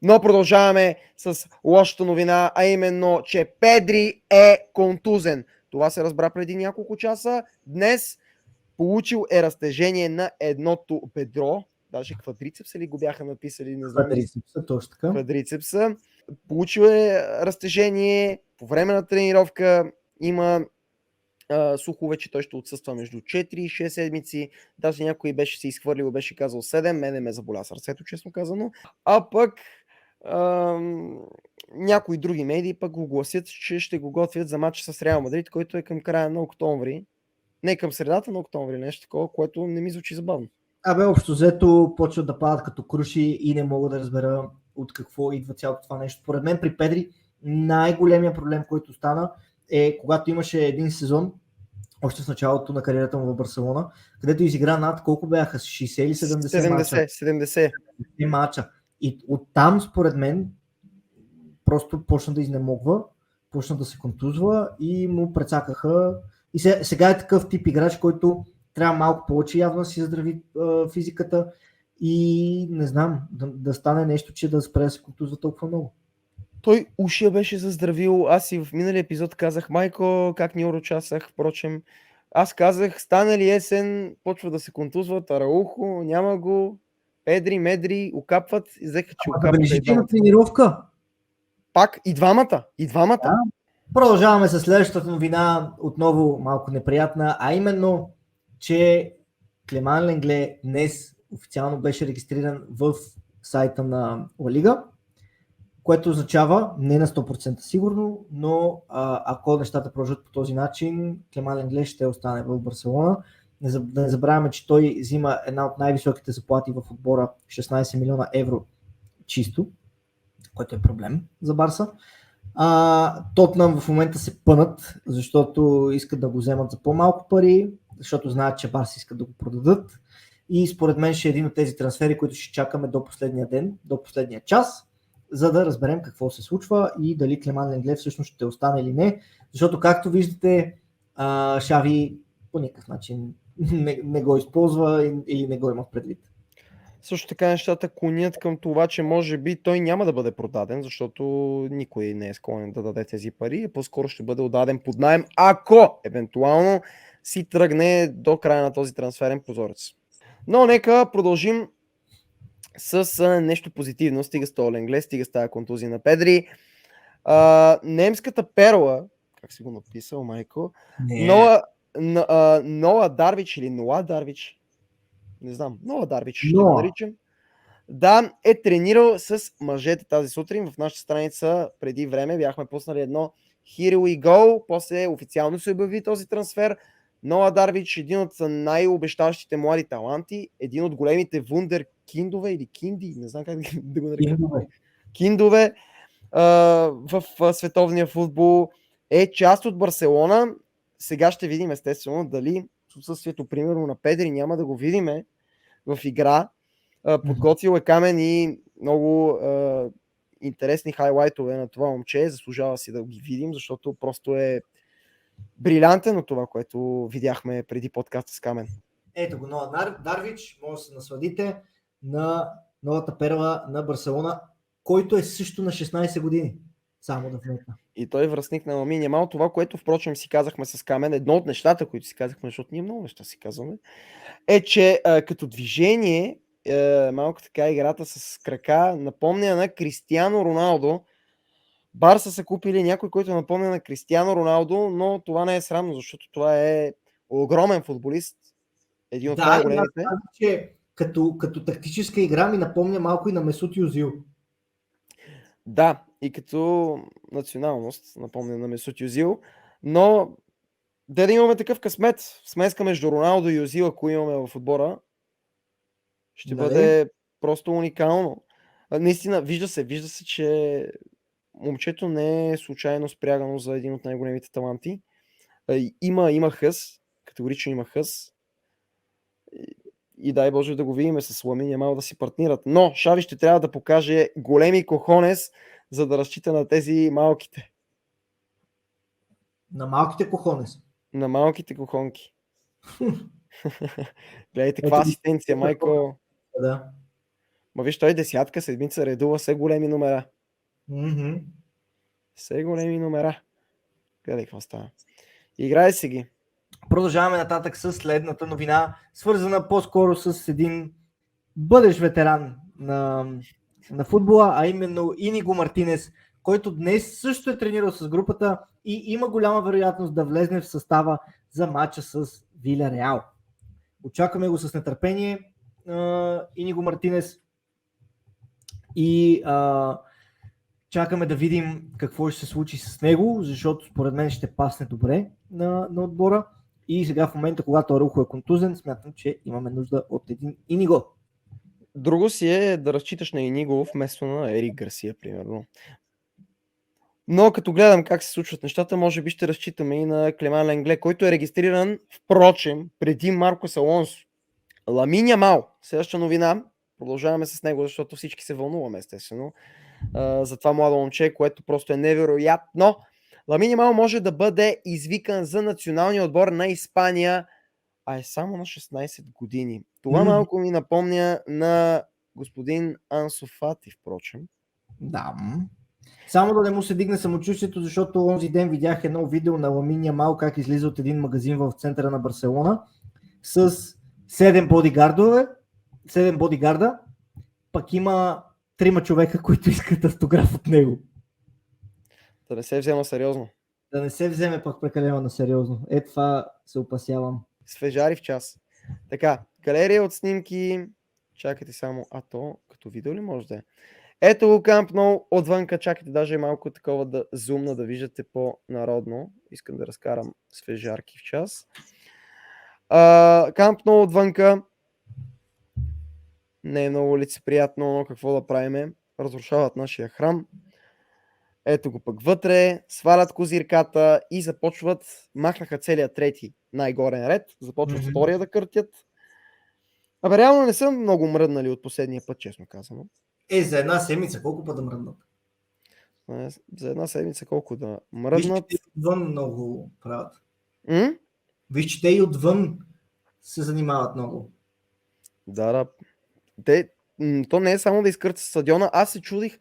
Но продължаваме с лошата новина, а именно, че Педри е контузен. Това се разбра преди няколко часа. Днес получил е разтежение на едното бедро. Даже квадрицепса ли го бяха написали, не знам. Квадрицепса, точно така. Квадрицепса. Получил е разтежение по време на тренировка. Има слухове, че той ще отсъства между 4 и 6 седмици. Даже някой беше се изхвърлил, беше казал 7. Мене ме заболя сърцето, честно казано. А пък някои други медии пък го гласят, че ще го готвят за матча с Реал Мадрид, който е към края на октомври. Не към средата на октомври, нещо такова, което не ми звучи забавно. Общо взето почват да падат като круши и не мога да разбера от какво идва цялото това нещо. Поред мен при Педри най-големия проблем, който стана е когато имаше един сезон, още в началото на кариерата му в Барселона, където изигра над колко бяха? 60 или 70 мача? 70 мача. И оттам, според мен, просто почна да изнемогва, почна да се контузва и му прецакаха. И сега е такъв тип играч, който трябва малко повече явно да си заздрави физиката и не знам, да стане нещо, че да спре да се контузва толкова много. Той ушия беше заздравил. Аз и в миналия епизод казах, майко, как ни урочасах, впрочем. Аз казах, стане ли есен, почва да се контузват, Араухо, няма го, Педри, Медри, окапват и взеха, че окапват. Бележите на тренировка. Пак и двамата. Да. Продължаваме с следващата новина, отново малко неприятна, а именно, че Клеман Ленгле днес официално беше регистриран в сайта на Ла Лига, което означава, не на 100% сигурно, но ако нещата продължат по този начин, Клеман Ленгле ще остане в Барселона. Да не забравяме, че той взима една от най-високите заплати в отбора, 16 милиона евро чисто, което е проблем за Барса. Тотнъм в момента се пънат, защото искат да го вземат за по-малко пари, защото знаят, че Барса искат да го продадат. И според мен ще е един от тези трансфери, които ще чакаме до последния ден, до последния час, за да разберем какво се случва и дали Клеман Ленгле всъщност ще остане или не. Защото, както виждате, Шави по никакъв начин не го използва или не го има предвид. Също така нещата клонят към това, че може би той няма да бъде продаден, защото никой не е склонен да даде тези пари, по-скоро ще бъде отдаден под наем, ако евентуално си тръгне до края на този трансферен прозорец. Но нека продължим с нещо позитивно. Стига с този Ленгле, стига с тази контузия на Педри. Немската перла, как си го написал, майко? Ноа Дарвич или Ноа Дарвич? Не знам. Ноа Дарвич ще го наричам. Да, е тренирал с мъжете тази сутрин. В нашата страница преди време бяхме пуснали едно Here we go. После официално се обяви този трансфер. Ноа Дарвич, един от най-обещаващите млади таланти, един от големите вундеркиндове или кинди, не знам как да го нарека. Киндове в световния футбол, е част от Барселона. Сега ще видим естествено дали с отсъствието, примерно на Педри, няма да го видим в игра. Подготвил е Камен и много интересни хайлайтове на това момче. Заслужава си да ги видим, защото просто е брилянтен от това, което видяхме преди подкаста с Камен. Ето го, Ноа Дарвич, може да се насладите на новата перла на Барселона, който е също на 16 години. Само да вметна. И той е връстник на Ламин Ямал. Това, което впрочем си казахме с Камен, едно от нещата, които си казахме, защото ние много неща си казваме, е, че като движение, малко така играта с крака напомня на Кристиано Роналдо. Барса са купили някой, който напомня на Кристиано Роналдо, но това не е срамно, защото това е огромен футболист. Един от най-големите. Че като тактическа игра ми напомня малко и на Месут Юзил. Да, и като националност напомня на Месут Юзил, но да имаме такъв късмет, смеска между Роналдо и Юзил, ако имаме в отбора, ще бъде просто уникално. Наистина, вижда се, че момчето не е случайно спрягано за един от най-големите таланти. Има хъс, категорично има хъс. И дай Боже да го видим с Ламин Ямал да си партнират. Но Шави ще трябва да покаже големи кохонес, за да разчита на тези малките. На малките кохонес? На малките кохонки. Гледайте каква асистенция, майко. Да. Ма виж, той десятка седмица редува все големи номера. Мгм. Все големи номера. Гледай какво става. Играе си ги. Продължаваме нататък с следната новина, свързана по-скоро с един бъдещ ветеран на футбола, а именно Иниго Мартинес, който днес също е тренирал с групата и има голяма вероятност да влезне в състава за матча с Вилярреал. Очакваме го с нетърпение, Иниго Мартинес, и чакаме да видим какво ще се случи с него, защото според мен ще пасне добре на отбора. И сега в момента, когато Арухо е контузен, смятам, че имаме нужда от един Иниго. Друго си е да разчиташ на Иниго вместо на Ерик Гарсия, примерно. Но като гледам как се случват нещата, може би ще разчитаме и на Клеман Ленгле, който е регистриран, впрочем, преди Маркос Алонсо. Ламин Ямал, следваща новина. Продължаваме с него, защото всички се вълнуваме, естествено, за това младо момче, което просто е невероятно. Ламин Ямал може да бъде извикан за националния отбор на Испания, а е само на 16 години. Това малко ми напомня на господин Ансу Фати, впрочем. Да. Само да не му се дигне самочувствието, защото онзи ден видях едно видео на Ламин Ямал как излиза от един магазин в центъра на Барселона с 7 бодигарда, пък има 3 човека, които искат автограф от него. Да не се взема сериозно. Да не се вземе пък прекалено на сериозно. Това се опасявам. Свежари в час. Така, галерия от снимки. Чакайте само. То като видео ли може да е? Ето го Камп Ноу отвънка. Чакайте даже малко такова да зумна, да виждате по-народно. Искам да разкарам свежарки в час. Камп Ноу отвънка. Не е много лицеприятно, но какво да правиме? Разрушават нашия храм. Ето го пък вътре, свалят козирката и започват, махнаха целият трети най-горен ред, започват втория да къртят. Абе, реално не са много мръднали от последния път, честно казано. За една седмица колко път да мръднат? За една седмица колко да мръднат? Виж, че отвън много правят. Виж, че те и отвън се занимават много. Да. То не е само да изкъртят стадиона. Аз се чудих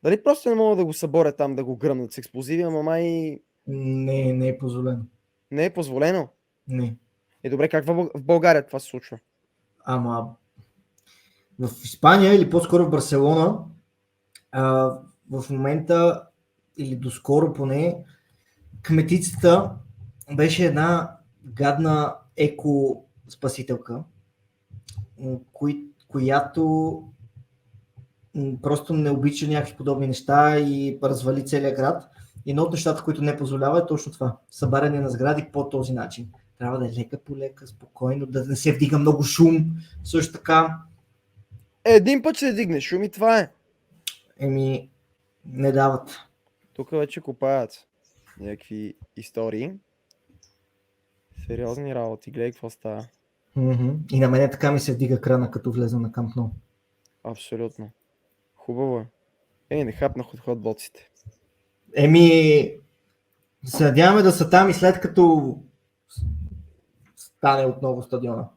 дали просто не могат да го съборят там, да го гръмнат с експлозиви, ама май... Не е позволено. Не е позволено? Не. Добре, как в България това се случва? Ама в Испания или по-скоро в Барселона в момента, или доскоро поне, кметицата беше една гадна еко-спасителка, която просто не обича някакви подобни неща и развали целия град. И едно от нещата, които не позволява, е точно това. Събаряне на сгради по този начин. Трябва да е лека по лека, спокойно, да не се вдига много шум. Също така... Един път ще дигне шум и това е. Не дават. Тук вече копаят някакви истории. Сериозни работи. Гледай какво става. И на мене така ми се вдига крана, като влеза на Камп Ноу. Абсолютно. Хубаво е. Не хапнах от хотботсите. Се надяваме да са там и след като стане отново стадиона.